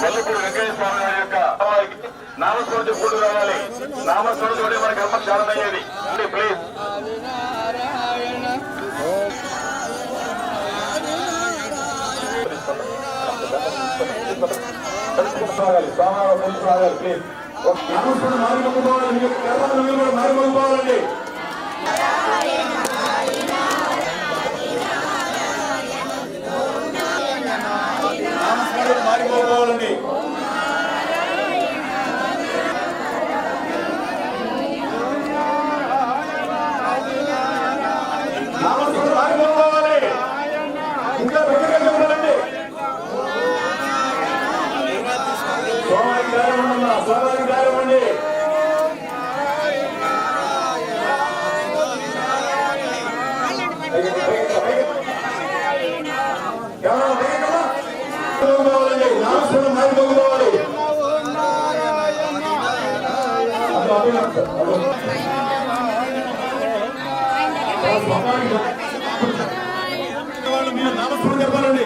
వల్లపూడి వెంకయ్య స్వామి వారి యొక్క నామస్మరణ కూడు రావాలి. నామస్మరణతోనే మన కర్మ క్షాళనయ్యేది. ప్లీజ్ ప్లీజ్ నామస్మరణ మారిపోవాలండి. కర్మలు మీరు కూడా మారిపోవాలండి. నామస్మరణ మారిపోవాలండి. నామస్మరణ మారిపోవాలి. ఇంకా దగ్గరగా చెప్పాలండి. స్వామి గారు నామస్మరణ మారిపోవాలి. మీరు నామస్మరణ చెప్పాలండి.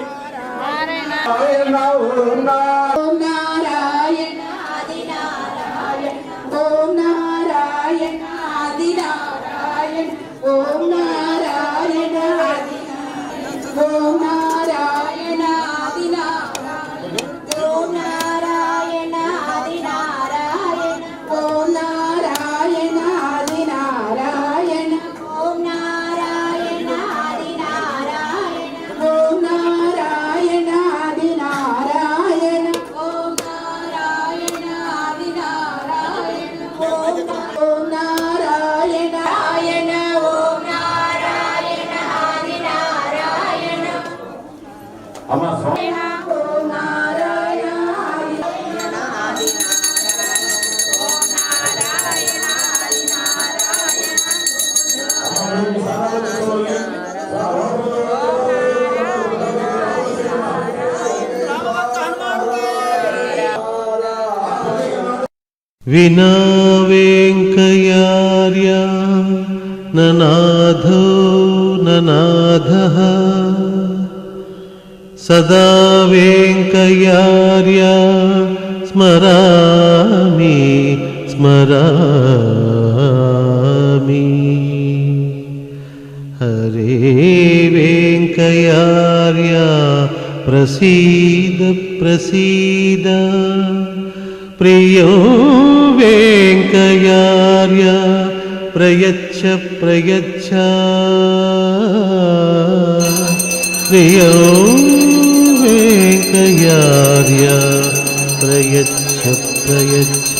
विना वेङ्कयार्य ननाथो ननाथः सदा वेङ्कयार्य स्मरामि स्मरामि हरे वेङ्कयार्य प्रसीद प्रसीद प्रियो वेङ्कयार्य प्रयच्छ प्रयच्छ प्रियो वेङ्कयार्य प्रयच्छ प्रयच्छ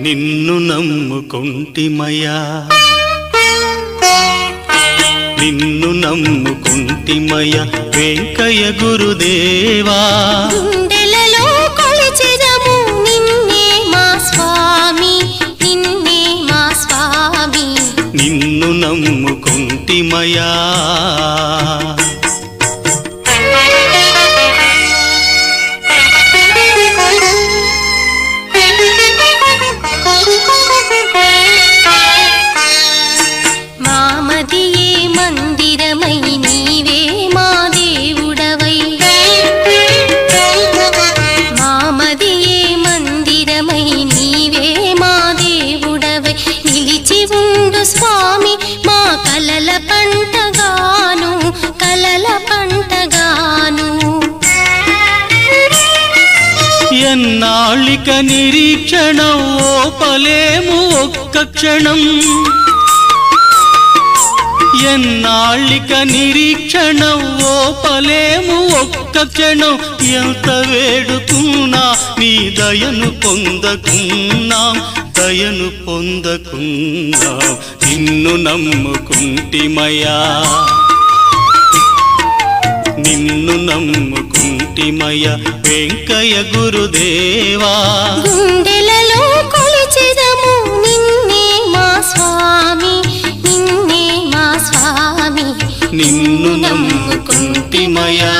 నిన్ను నమ్ముకుంటిమయా నిన్ను నమ్ముకుంటిమయా వెంకయ్య గురుదేవా గుండెలలో కొలిచెదము నిన్నే మా స్వామి నిన్నే మా స్వామి నిన్ను నమ్ముకుంటిమయా మామదియే మందిరమై ఎన్నాళ్ళిక నిరీక్షణం ఓపలేము ఒక్క క్షణం, ఎన్నాళ్ళిక నిరీక్షణం ఓపలేము ఒక్క క్షణం. ఎంత వేడుకున్నా నీ దయను పొందకున్నాం, దయను పొందకున్నాం. నిన్ను నమ్ముకుంటిమయా, నిన్ను నమ్ముకుంటిమయ వెంకయ్య గురుదేవా. గుండెలలో కొలిచెదము నిన్నే మా స్వామి, నిన్నే మా స్వామి, నిన్ను నమ్ముకుంటిమయా.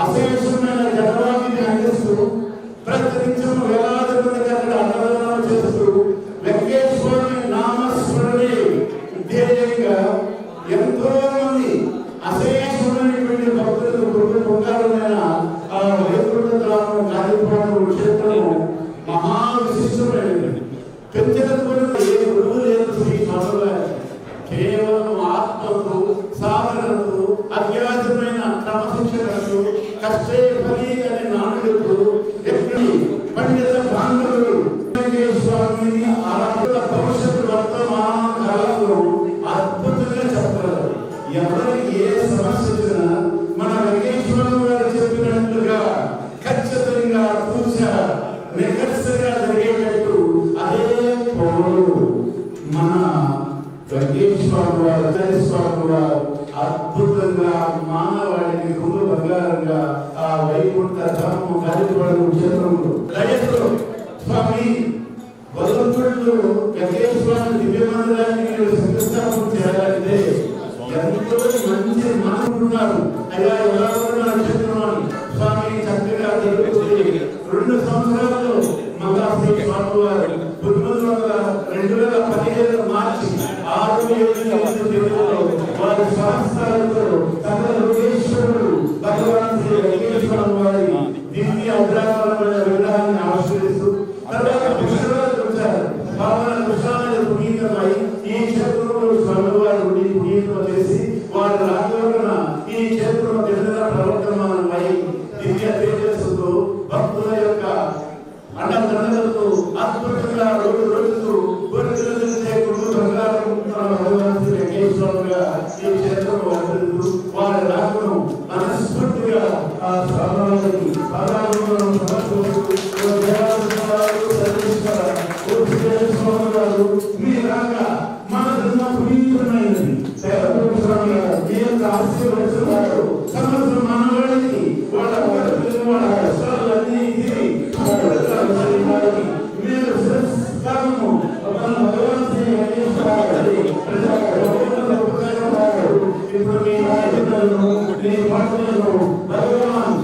అశేషమైన జనవాహిని అందిస్తూ ప్రతినిత్యం వేలాది మందికి అక్కడ అన్నదానం చేస్తూ వెంకటేశ్వరుని నామస్మరణే ధ్యేయంగా ఎంతో మంది అశేషమైనటువంటి భక్తులకు పొందాలమైన ఆ వైకుంఠధామం కార్యక్రమం క్షేత్రము మహా విశిష్టమైనది. పెంచినటువంటి ఏ గురువు లేదు శ్రీ స్వామి, కేవలం ఆత్మకు సాధనకు అజ్ఞాతమైన క్రమశిక్షణకు కష్టే ఫలి అనే నానుడికు ఎప్పుడు పండిత బాంధవులు స్వామిని ఆరాధన భవిష్యత్తు వర్తమాన కాలంలో అద్భుతంగా చెప్పగలరు. ఎవరికి ఏ సమస్య వచ్చినా మన వెంకటేశ్వర గారు చెప్పినట్లుగా ఖచ్చితంగా పూజ నిఖర్సగా జరిగేటట్టు అదే పౌరులు మన వెంకటేశ్వర స్వామి వారు అద్భుతంగా మానవాడిని గుండు బంగారంగా ఆ వైకుంఠ ధామం కార్యక్రమం క్షేత్రంలో దయతో స్వామి వదంతుడు వెంకటేశ్వర దివ్య మందిరాన్ని శంకుస్థాపన చేయాలంటే ఎంతో మంచి మనసుకున్నారు. అయ్యా ఎలా ఉన్నారు క్షేత్రం స్వామి చక్కగా జరుగుతుంది. 2 సంవత్సరాలు మళ్ళా శ్రీ స్వామి వారు 2015 మార్చి 6-7 వారి శాస్త్రాలతో సకల లోకేశ్వరుడు భగవాన్ శ్రీ వెంకటేశ్వర వారి దివ్య అగ్రహారమైన విగ్రహాన్ని ఆశ్రయిస్తూ తర్వాత పుష్కరాలు వచ్చారు. భావన పుష్కరాలు పునీతమై ఈ క్షేత్రంలో స్వామివారు పునీతం చేసి వారి రాజవలన ఈ క్షేత్రం దిన ప్రవర్తమానమై దివ్య తేజస్సుతో భక్తుల యొక్క అండదండలతో అద్భుతంగా రోజుకు కోరికలు తెలిసే కుటుంబ బంగారం భగవాన్ శ్రీ వెంకటేశ్వరుగా ఈ క్షేత్రం వర్తిస్తూ వారి రాకను మనస్ఫూర్తిగా ఆ స్వామివారికి పాదాలను సమర్పిస్తూ మీ రాక మన ధర్మ పునీతమైనది. ఆశీర్వదిస్తున్నారు సమస్త మానవాళికి వాళ్ళ వాళ్ళ కష్టాలన్నీ మీరు శ్రేష్ఠము భగవాన్ శ్రీ ఇప్పుడు మీ బాధ్యతలను మీ పాటలను భగవాన్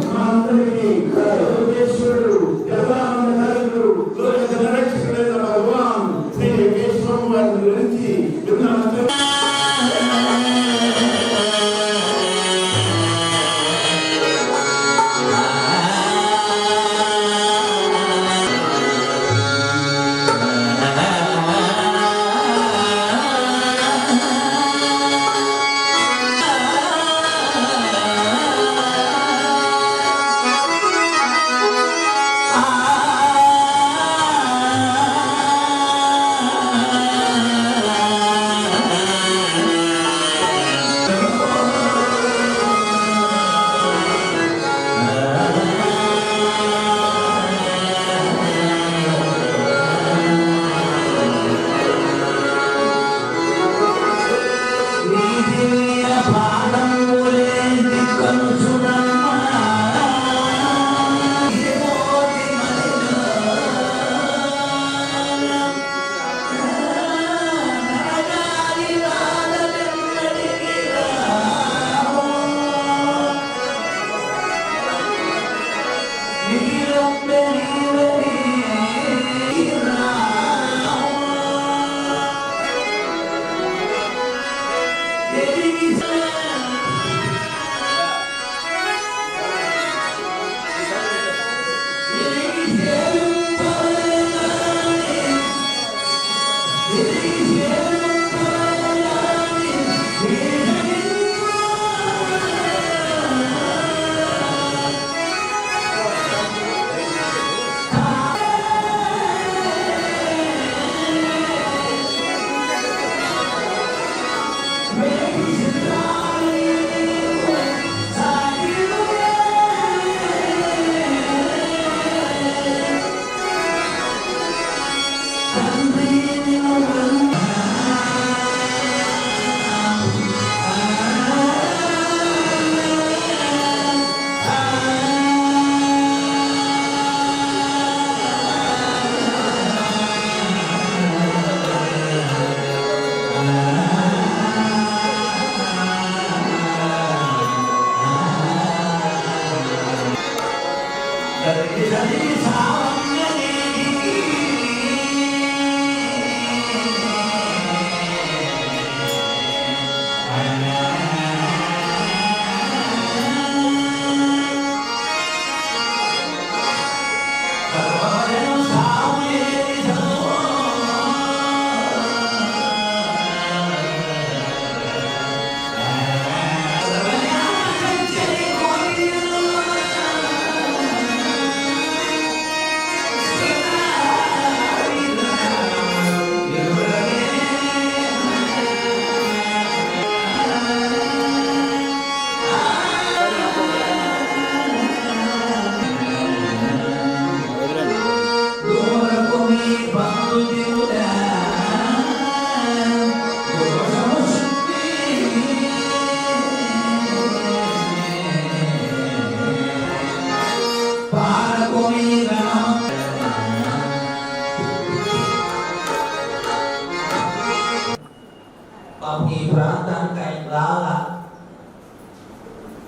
ఈ ప్రాంతానికి ఆయన రాలా.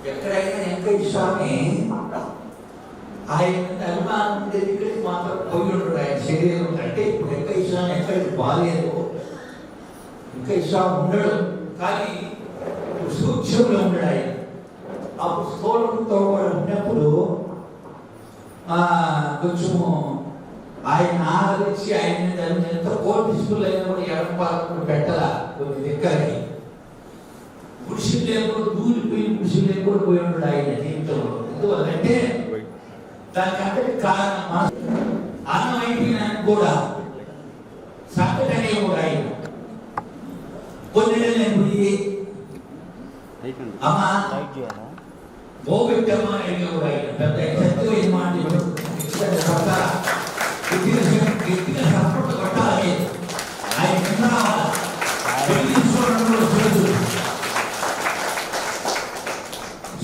ఎక్కడైనా వెంకయ్య స్వామి ఆయన అభిమానం ఉండేది ఇక్కడికి మాత్రం పోయి ఉంటాడు. ఆయన శరీరం అంటే ఇప్పుడు వెంకయ్య స్వామి ఎక్కడికి బాగాలేదు, వెంకయ్య స్వామి ఉండడు, కానీ సూక్ష్మంలో ఉండడు ఆయన. అప్పుడు స్థూలంతో కూడా ఉన్నప్పుడు కొంచెము ఆయన ఆదరించి ఆయన ఎంత కోటిస్తులు అయినా కూడా ఎడపాలకుండా పెట్టాల కొన్ని దగ్గరని. పురుషులు లేకుండా దూరిపోయి పురుషులు లేకుండా పోయి ఉన్నాడు ఆయన జీవితంలో. ఎందువల్లంటే దానికంటే కారణం అన్నం అయిపోయినానికి కూడా సంకట అనేవాడు ఆయన. కొన్ని పోయి అమ్మా పోగొట్టమ్మా అనేవాడు ఆయన. పెద్ద సత్యమైన మాట గట్టిగా సపోర్ట్ కొట్టాలి ఆయన.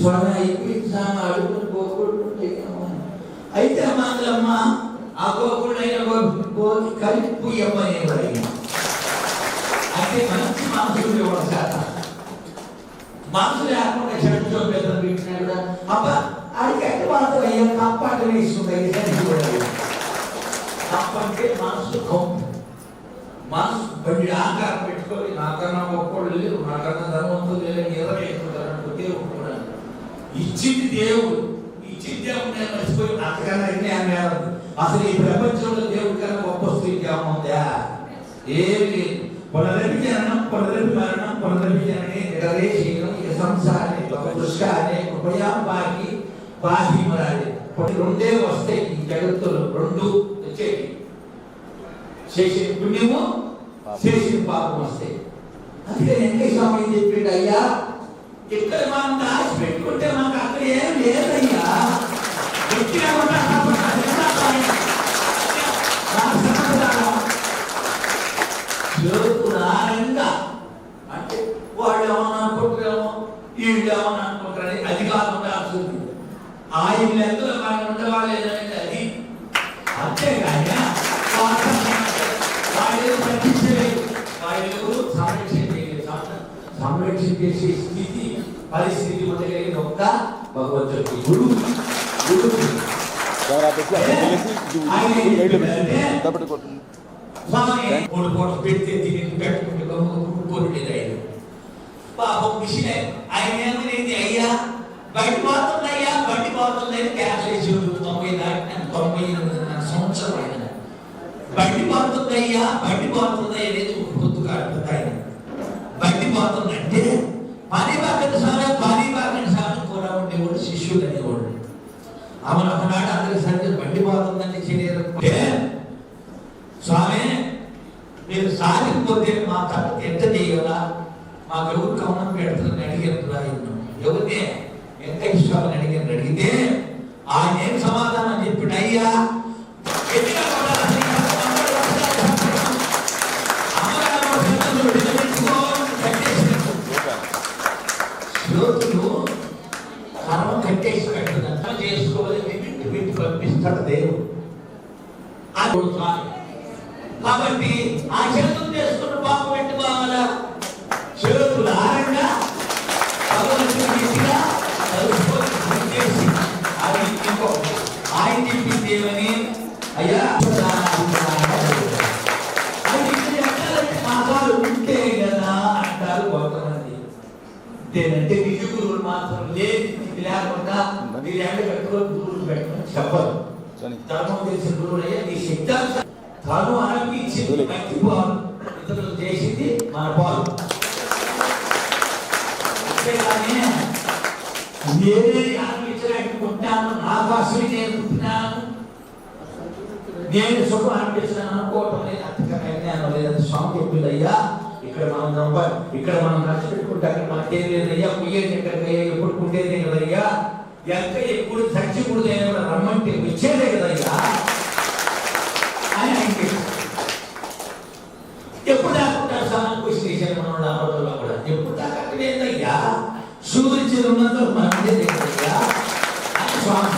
స్వామి అయిపోయింది స్వామి అడుగుని గోకుడు అయితే మందులమ్మ ఆ గోకుడు అయిన గోకి కలిపి అమ్మనేవాడు ఆయన. అంటే మంచి మనసులు ఇవ్వడం శాతం మనసు లేకుండా చెడుతో పెద్దలు పెట్టినా కూడా అబ్బా ఆడికైతే మనసు అయ్యా కప్పాట వేస్తుంది తప్పంటే మనసు కొంపు మనసు బండి ఆకారం పెట్టుకొని నాకన్నా గొప్పలు లేరు, నాకన్నా ధర్మంతో లేదు, నిలవేసుకుంటారు దేవుడు కూడా ఇచ్చింది దేవుడు. ఇచ్చింది దేవుడు నేను మర్చిపోయి అంతకన్నా ఎన్ని అసలు ఈ ప్రపంచంలో దేవుడి కన్నా గొప్ప స్థితి ఏముందా? ఏమి లేదు. పునరపి జననం పునరపి మరణం పునరపి జననే నిరరే శీలం ఇక సంసారే పుష్కారే కృపయాపాకి బాహి మరాలి. రెండే వస్తాయి ఈ జగత్తులో, రెండు వచ్చేవి. చేసిన పుణ్యము చేసిన పాపం వస్తాయి. అందుకే వెంకయ్య స్వామి ఏం చెప్పిండు, అయ్యా ఇక్కడ మనం దాచి పెట్టుకుంటే మనకు అక్కడ ఏం లేదయ్యా. అంటే వాళ్ళు ఏమన్నా అనుకుంటారేమో వీళ్ళు ఏమన్నా అనుకుంటారని అది కాకుండా వస్తుంది. ఆయన లెక్కలో మనం ఉండేవాళ్ళు ఏదంటే అది అంతేగాని వాళ్ళు పట్టించలేదు, వాళ్ళు సంరక్షణ చేసే స్థితి పరిస్థితి ఉండగలిగిన ఒక్క భగవంతుడికి గురువు. స్వామి మూడు పూటలు పెడితే తిని పెట్టుకుంటే కొనుండేది ఆయన పాపం మిషన్ ఆయన ఏమనేది అయ్యా బండి పోతుందయ్యా బండి పోతుందని క్యాష్ వేసి 98 సంవత్సరం ఆయన బండి పోతుందయ్యా బండి పోతుంది అనేది పొద్దు కాడుతుంది ఆయన బండి పోతుందంటే పని బాగండి స్వామి కూడా ఉండేవాడు శిష్యుడు అనేవాడు అవును ఒకనాడు అందరికి సరిగ్గా బండి పోతుందని చేయలేదంటే స్వామి మీరు సాగిపోతే మా తప్ప ఎంత చేయాలా మాకు ఎవరు కమనం పెడుతుందని అడిగారు ఎవరినే ఎంత ఇష్టాలని అడిగితే ఆయన ఏం సమాధానం చెప్పాడు అయ్యా కర్మ కట్టేసి కట్టుదంతా చేసుకోవాలి పెట్టి పంపిస్తాడు దేవుడు కాబట్టి ఆ చేతులు చేసుకున్న పాపం పెట్టి బాగా చేతులు ఆరంగా ఆయన చెప్పింది ఏమని అయ్యా మాసాలు ఉంటే కదా అంటారు కొంతమంది అంటేనంటే నిజ గురువులు మాత్రం లేకుండా మీరు ఎండ పెట్టుకొని గురువులు పెట్టమని చెప్పరు ధర్మం తెలిసిన గురువులు అయ్యా నీ శక్తి తాను అనిపించింది మంచి పాలు ఇతరులు చేసింది మన పాలు అంతేగాని నేనే అనిపించలేకుంటాను నా కోసమే నేను పుట్టినాను నేను సుఖం అనిపించాను అనుకోవటం లేదు అంతకన్నా లేదని స్వామి చెప్పింది అయ్యా ఇక్కడ మనం నచ్చి పెట్టుకుంటే అక్కడ మనకేం లేదయ్యా పుయ్యేది ఎక్కడికయ్యా ఎప్పుడు పుట్టేదే కదయ్యా ఎక్క ఎప్పుడు చచ్చికూడదైనా కూడా రమ్మంటే వచ్చేదే కదయ్యా అని ఆయనకి ఎప్పుడు దాకా సామాన్ క్వశ్చన్ చేశాను మన ఆరోగ్యంలో కూడా ఎప్పుడు దాకా లేదయ్యా సూర్యుడు ఉన్నంత మనదే లేదయ్యా అని స్వామి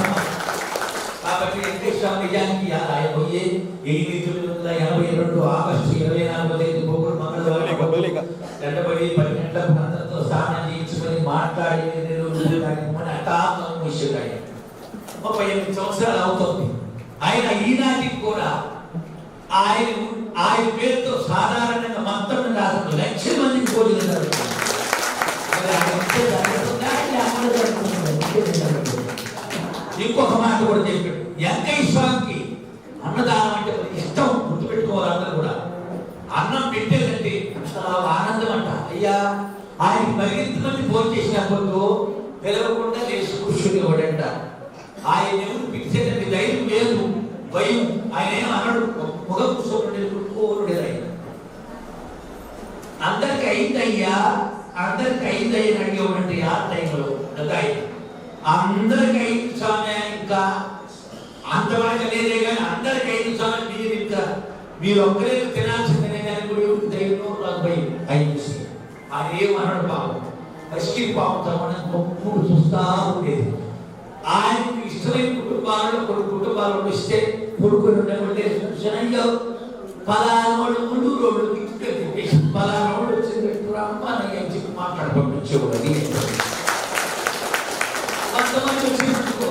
కాబట్టి వెంకటేశ్వర నిజానికి ఆయన పోయి 1982 ఆగస్టు 24 బొగ్గురు మంగళవారం ఎండబడి 10 గంటల భర్తతో స్నానం చేయించుకొని మాట్లాడి హఠాత్తుగా విషయం 38 సంవత్సరాలు అవుతుంది ఆయన ఈనాటికి కూడా ఆయన పేరుతో సాధారణంగా మొత్తం రాష్ట్రంలో 1,00,000 మందికి పోలీసులు జరుగుతుంది ఇంకొక మాట కూడా చెప్పాడు వెంకటేశ్వరానికి అన్నదానం అంటే ఇష్టం గుర్తుపెట్టుకోవాలి అందరూ కూడా అన్నం పెట్టేదంటే ఆనందం అంట అయ్యా ఆయన మరింత మంది ఫోన్ చేసినప్పుడు పిలవకుండా లేచి కూర్చుని వాడంట ఆయన ఎవరు పిలిచేదండి ధైర్యం లేదు భయం ఆయన ఏం అనడు ముఖ కూర్చోండి ఆయన అందరికి అయిందయ్యా అందరికి అయిందయ్యని అడిగేవాడంటే ఆ టైంలో అందరికి అయింది స్వామి ఇంకా అంతవరకు లేదే కానీ అందరికి అయింది స్వామి మీరు ఇంకా మీరు ఒక్కరే తినాల్సిందనే కానీ కూడా ధైర్యం నాకు భయం అయింది ఆయన ఏమన్నాడు పాపం ఫస్ట్ పాపం తమ్ముడు చూస్తా ఉండేది ఆయనకు ఇష్టమైన కుటుంబాలలో కొన్ని కుటుంబాలు వస్తే కొడుకుని ఉండేవాళ్ళు పలానోళ్ళు ముందు రోడ్డు పలానోళ్ళు వచ్చింది అమ్మాయి అని చెప్పి మాట్లాడుకుంటూ వచ్చేవాడు కొంతమంది వచ్చినట్టుకో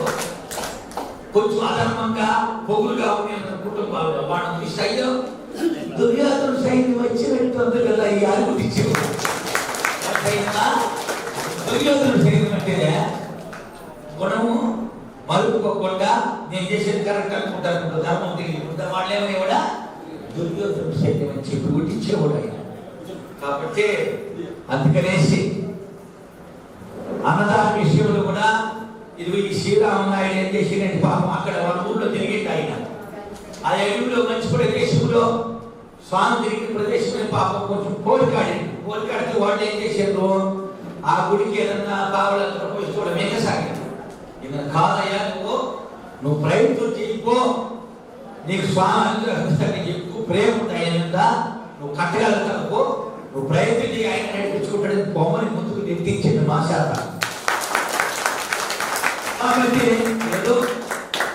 కొంచెం అధర్మంగా పొగులుగా ఉన్న కుటుంబాలు వాళ్ళని చూసి అయ్యో దుర్యోధనుడు సైన్యం వచ్చినట్టు కదా ఈ అరుగు ఇచ్చేవాడు దుర్యోధనుడు సైన్యం అంటే గుణము మరుపుకోకుండా నేను చేసేది కరెక్ట్ అనుకుంటాను ధర్మం తెలియకుండా వాళ్ళు ఏమనేవాడా దుర్యోధనుడు సైన్యం అని చెప్పి గుట్టించేవాడు ఆయన కాబట్టి అందుకనేసి అన్నదాన విషయంలో కూడా ఇది ఈ శ్రీరామనాయుడు ఏం చేసిందంటే పాపం అక్కడ వాళ్ళ ఊళ్ళో తిరిగింది ఆయన ఆ అడవిలో మంచి ప్రదేశంలో స్వామి తిరిగిన ప్రదేశంలో పాపం కొంచెం కోరికాడితే వాళ్ళు ఏం చేశారు ఆ గుడికి ఏదన్నా కావాలంటే పోయి చూడ మేకసాగారు ఇక కాదయ్యా నువ్వు ప్రయత్నం చేయపో నీకు స్వామి అనుగ్రహిస్తాను ఎక్కువ ప్రేమ ఉంటాయి నువ్వు కట్టగలుగుతావు నువ్వు ప్రయత్నం చేయి ఆయన నడిపించుకుంటాడు బొమ్మని ముందుకు నెట్టించింది మా శాత కాబట్టి ఏదో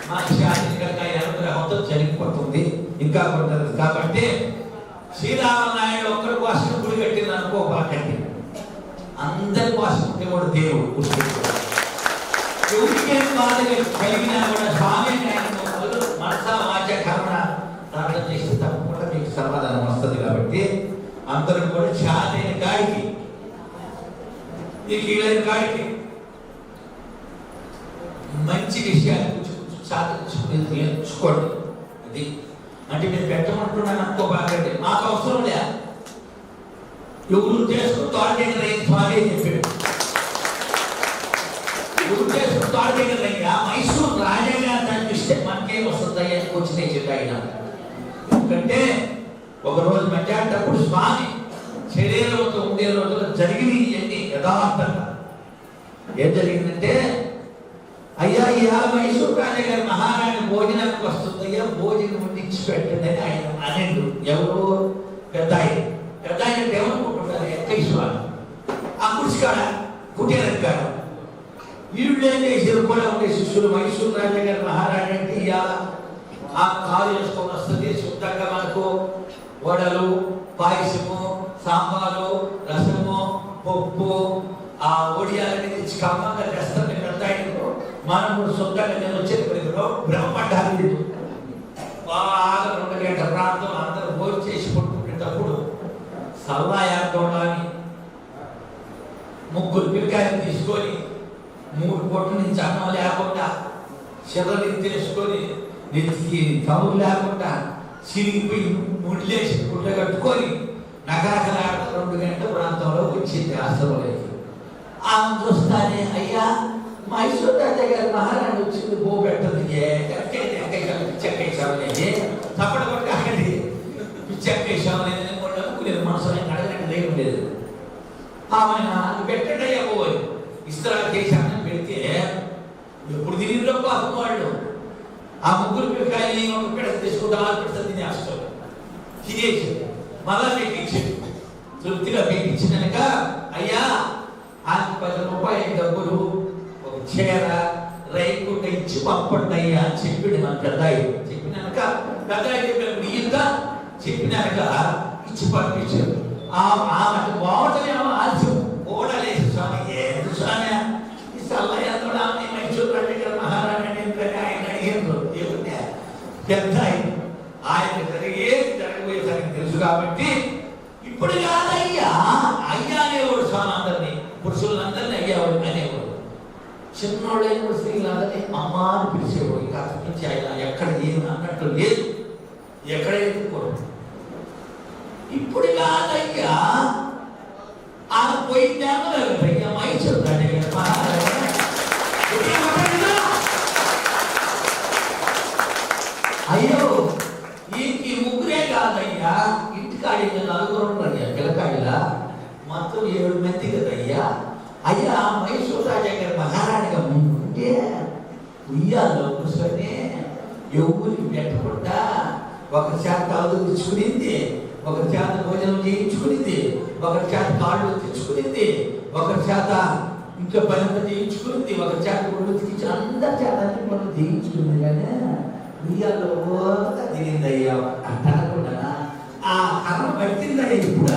మా శాస్త్రి అనుగ్రహంతో జరిగిపోతుంది ఇంకా కొంటారు కాబట్టి శ్రీరామనాయుడు ఒక్కరి కోసం గుడి కట్టింది అనుకోబాకండి అందరి కోసం కూడా దేవుడు ఎవరికేం బాధ కలిగినా కూడా స్వామి మనస వాచ కర్మణ దాంట్లో చేస్తే తప్పకుండా మీకు సమాధానం వస్తుంది. కాబట్టి అందరం కూడా చాలైన కాడికి మీకు వీలైన కాడికి మంచి విషయాలు సాధించుకుని నేర్చుకోండి. అది అంటే మీరు పెట్టమంటున్నాను అనుకోబాకండి, మాకు అవసరం లే, ఎవరు చేసుకుని తోడగలరయ్య స్వామి అని చెప్పాడు. ఎవరు చేసుకుని తోడగలరయ్యా మైసూరు రాజాగా అనిపిస్తే మనకేం వస్తుందయ్యా వచ్చినాయి చెప్పి ఆయన. ఎందుకంటే ఒకరోజు మధ్యాహ్నప్పుడు స్వామి శరీరంతో ఉండే రోజుల్లో జరిగినవి ఇవన్నీ యథార్థంగా. ఏం జరిగిందంటే, అయ్యా ఇవాళ మైసూరు రాజా గారి మహారాణి భోజనానికి వస్తుందయ్యా, భోజనం వండించి పెట్టండి అని ఆయన అనేండు. ఎవరు? పెద్ద ఆయన. పెద్ద ఆయన ఏమనుకుంటున్నారు? వెంకటేశ్వర ఆ కుర్చికాడ కుటీరంగారు. వీళ్ళు ఏం చేసారు? కూడా ఉండే శిష్యులు మైసూరు రాజా గారి మహారాణి అంటే ఇవాళ ఆ కాలు వేసుకొని వస్తుంది, శుద్ధంగా మనకు వడలు, పాయసము, సాంబారు, రసము, పప్పు, ఆ ఒడియాలని తెచ్చి కమ్మంగా తెస్తాం. పెద్ద ఆయనకు మనం కూడా సొంతంగా నేను వచ్చేది బ్రహ్మపడ్డాలి. బాగా 2 గంటల ప్రాంతం అందరూ భోజనం చేసి పట్టుకునేటప్పుడు సల్లాయాడని 3 పిల్లకాయలు తీసుకొని 3 పొట్టు నుంచి అన్నం లేకుండా చెర్రలు తీసుకొని నెత్తికి కవులు లేకుండా చిరిగిపోయి ముడిలేసి గుడ్డ కట్టుకొని నగరకలాడ 2 గంటల ప్రాంతంలో వచ్చింది ఆశ్రమంలోకి. ఆమె చూస్తానే, అయ్యా మైసూరు రాజా గారి మహారాణి వచ్చింది, బో పెట్టదు పిచ్చెక్కేసామనేది తప్పటి పడి కాకండి, పిచ్చెక్కేసామనేది అనుకునేది మనసులో అడగడానికి లేకుండేది. ఆమె పెట్టండి అయ్యా బో అని ఇస్తరాలు చేశామని పెడితే ఎప్పుడు తిరిగిలో పాపం వాళ్ళు ఆ 3 పిల్లకాయని ఒక పిడ తీసుకుంటా 6 పిడత తినేస్తారు. తినేసి మళ్ళా మీకు ఇచ్చేది తృప్తిగా మీకు ఇచ్చినాక, అయ్యా ఆయనకు 10 రూపాయల డబ్బులు, ఒక చీర, రైకుండ ఇచ్చి పంపండి అయ్యా అని చెప్పిండు మన పెద్ద. చెప్పినాక పెద్ద చెప్పినప్పుడు ఈత చెప్పినాక ఇచ్చి పంపించారు. ఆమె బాగుంటుందేమో ఆలస్యం ఓడలేసి స్వామి ఏది స్వామి ఈ సల్లయ్యతో మైసూరు రాజా గారి మహారాణి ఆయన అడిగారు. ఏముంటే పెద్ద ఆయన జరిగేది జరగబోయేసరికి తెలుసు. కాబట్టి ఇప్పుడు కాదయ్యా అయ్యా అనేవాడు స్వామి అందరినీ, పురుషులందరినీ అయ్యావాడు అనేవాడు. చిన్నోళ్ళైన స్త్రీలందరినీ అమ్మ అని పిలిచేవాడు. ఇక అక్కడి నుంచి ఆయన ఎక్కడ ఏమి అన్నట్టు లేదు, ఎక్కడైతే కూడా. ఇప్పుడు కాదయ్యా ఆ పోయిందేమో అయ్యా మైసూరు రాజా గారి మహారాజా అయ్యో ఈ 3 కాదయ్యా, ఇంటికాడి 4 ఉన్నారయ్యా పిల్లకాయలా, మొత్తం 7 మంది కదయ్యా. అయ్యా మైసూరు రాజా గారి మహారాణిగా ముందుంటే ఉయ్యాల్లో కూర్చొని ఎవరికి పెట్టకుండా ఒకరి చేత కాళ్ళు తెచ్చుకునింది, ఒకరి చేత భోజనం చేయించుకునింది, ఒకరి చేత కాళ్ళు తెచ్చుకునింది, ఒకరి చేత ఇంట్లో పని చేయించుకునింది, ఒకరి చేత గుళ్ళు తెచ్చి అందరి చేత అన్ని పనులు చేయించుకుంది. కానీ ఉయ్యాల్లో తిరిగిందయ్యా అంటకుండా ఆ కర్మ పట్టిందయ్యా ఇప్పుడు.